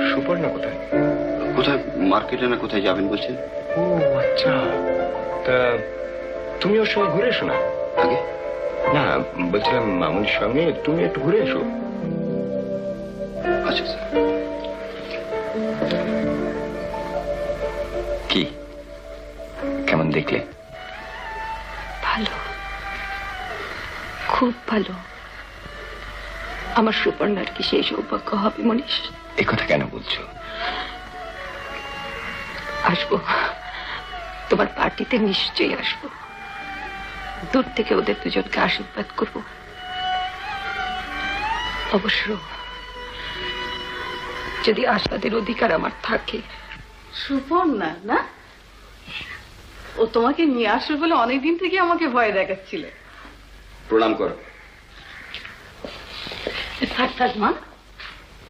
সুপর্ণা কোথায়? কোথায়, মার্কেটে না কোথায় যাবেন বলছেন? ও আচ্ছা, তা তুমি ওর সঙ্গে ঘুরে এসো না। আগে না, বলছিলাম মামুনির সঙ্গে তুমি একটু ঘুরে এসো। আচ্ছা স্যার। কি কেমন দেখলে? ভালো, খুব ভালো। আমার সুপর্ণার কি সেই সৌভাগ্য হবে মনীষ? এ কথা কেন বলছো? আসবো, তোমার পার্টিতে নিশ্চয়ই আসবো। দূর থেকে ওদের দুজনকে আশীর্বাদ করব। অবশ্য যদি আশাদের অধিকার আমার থাকে। সুপর্ণা না, ও তোমাকে নিয়ে আসবে বলে অনেকদিন থেকে আমাকে ভয় দেখাচ্ছিল। প্রণাম করো। থাক থাক মা,